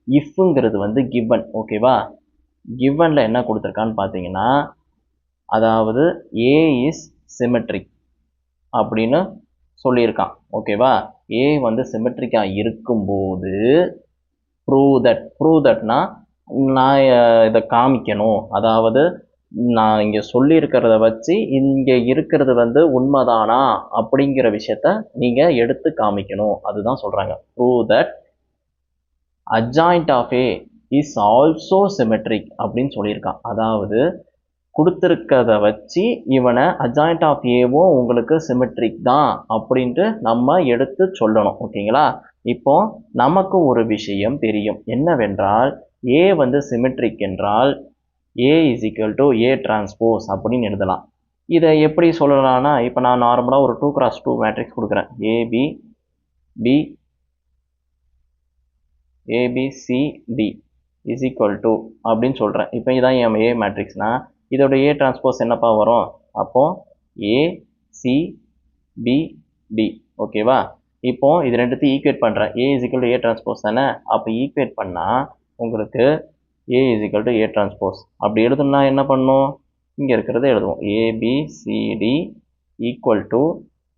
இஃப்ங்கிறது வந்து கிவன். ஓகேவா? கிவன்ல என்ன கொடுத்துருக்கான்னு பார்த்தீங்கன்னா, அதாவது ஏ இஸ் சிமெட்ரிக் அப்படின்னு சொல்லியிருக்கான். ஓகேவா? ஏ வந்து சிமெட்ரிக்காக இருக்கும்போது ப்ரூவ் தட்னா நான் இதை காமிக்கணும். அதாவது நான் இங்கே சொல்லியிருக்கிறத வச்சு இங்கே இருக்கிறது வந்து உண்மைதானா அப்படிங்கிற விஷயத்த நீங்கள் எடுத்து காமிக்கணும். அதுதான் சொல்கிறாங்க. Prove that adjoint of A is also symmetric அப்படின்னு சொல்லியிருக்கான். அதாவது கொடுத்துருக்கிறத வச்சு இவனை அட்ஜாயிண்ட் ஆஃப் ஏவும் உங்களுக்கு சிமெட்ரிக் தான் அப்படின்ட்டு நம்ம எடுத்து சொல்லணும். ஓகேங்களா? இப்போ நமக்கு ஒரு விஷயம் தெரியும் என்னவென்றால், ஏ வந்து சிமெட்ரிக் என்றால் A is equal to A transpose அப்படின்னு எழுதலாம். இதை எப்படி சொல்லலாம்னா, இப்போ நான் நார்மலாக ஒரு 2x2 மேட்ரிக்ஸ் கொடுக்குறேன். ஏபிசிடி இஸ் ஈக்குவல் டு அப்படின்னு சொல்கிறேன். இப்போ இதான் என் ஏ மேட்ரிக்ஸ்னா இதோட ஏ டிரான்ஸ்போஸ் என்னப்பா வரும்? அப்போ ஏசிபிடி. ஓகேவா? இப்போ இது ரெண்டுத்தையும் ஈக்குவேட் பண்ணுறேன். A is equal to A transpose தானே. அப்போ ஈக்குவேட் பண்ணால் உங்களுக்கு A is equal to A transpose அப்படி எழுதணும்னா என்ன பண்ணும்? இங்கே இருக்கிறத எழுதுவோம். ஏபிசிடி ஈக்குவல் டு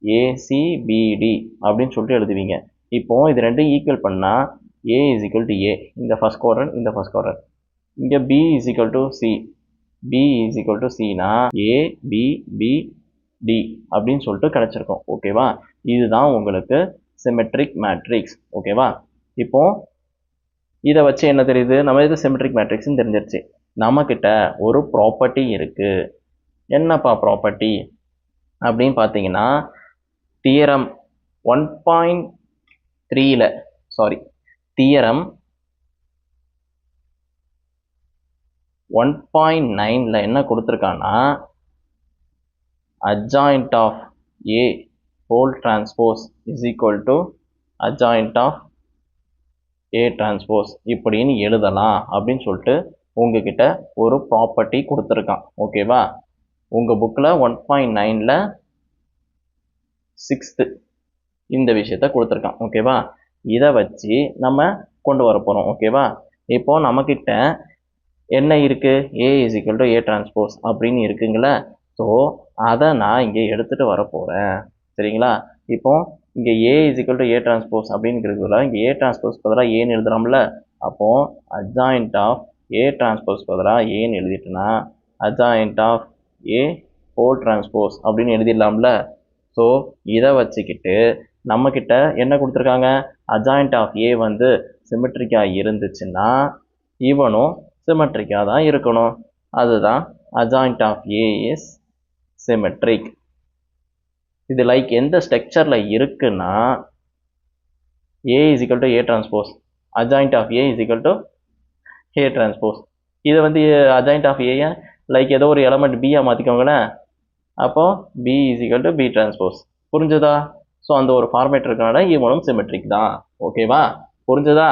ஏசிபிடி அப்படின்னு சொல்லிட்டு எழுதுவீங்க. இப்போ இது ரெண்டும் ஈக்குவல் பண்ணால் A is equal to A, இந்த ஃபர்ஸ்ட் குவாட்ரண்ட் இந்த ஃபர்ஸ்ட் குவாட்ரண்ட், இங்கே B is equal to C, B is equal to சினா ஏபிபிடி அப்படின்னு சொல்லிட்டு கிடச்சிருக்கும். ஓகேவா? இதுதான் உங்களுக்கு சிமெட்ரிக் மேட்ரிக்ஸ். ஓகேவா? இப்போ இதை வச்சு என்ன தெரியுது? நம்ம இது சிமெட்ரிக் மேட்ரிக்ஸ்ன்னு தெரிஞ்சிருச்சு. நம்மக்கிட்ட ஒரு ப்ராப்பர்ட்டி இருக்குது. என்னப்பா ப்ராப்பர்ட்டி அப்படின்னு பார்த்தீங்கன்னா, தியரம் 1.3ல தியரம் 1.9ல என்ன கொடுத்துருக்கான்னா, adjoint of A whole transpose is equal to adjoint of A transpose இப்படின்னு எழுதலாம் அப்படின்னு சொல்லிட்டு உங்ககிட்ட ஒரு ப்ராப்பர்ட்டி கொடுத்துருக்கான். ஓகேவா? உங்கள் புக்கில் 1.9ல 6th இந்த விஷயத்த கொடுத்துருக்கான். ஓகேவா? இதை வச்சு நம்ம கொண்டு வர போகிறோம். ஓகேவா? இப்போ நம்மக்கிட்ட என்ன இருக்குது? A is equal to A transpose அப்படின்னு இருக்குங்களா? ஸோ அதை நான் இங்கே எடுத்துகிட்டு வர போகிறேன். சரிங்களா? இப்போ இங்கே A is equal to A transpose அப்படிங்கிறதுல இங்கே ஏ டிரான்ஸ்போஸ் பதிலாக ஏன்னு எழுதுகிறோம்ல. அப்போது அட்ஜாயிண்ட் ஆஃப் ஏ டிரான்ஸ்போஸ் பதிலாக ஏன்னு எழுதிட்டுனா adjoint of A whole transpose அப்படின்னு எழுதிடலாம்ல. ஸோ இதை வச்சுக்கிட்டு நம்மக்கிட்ட என்ன கொடுத்துருக்காங்க? அட்ஜாயிண்ட் ஆஃப் ஏ வந்து சிமெட்ரிக்காக இருந்துச்சுன்னா இவனும் சிமெட்ரிக்காக தான் இருக்கணும். அதுதான் adjoint of A is symmetric. இது லைக் எந்த ஸ்ட்ரக்சரில் இருக்குன்னா, A is equal to A transpose, adjoint of A is equal to A transpose. இதை வந்து அட்ஜாயிண்ட் ஆஃப் ஏயை லைக் ஏதோ ஒரு எலமெண்ட் பியாக மாற்றிக்கோங்களேன். அப்போது B is equal to B transpose. புரிஞ்சுதா? ஸோ அந்த ஒரு ஃபார்மேட் இருக்கனால இவனும் சிமெட்ரிக் தான். ஓகேவா? புரிஞ்சுதா?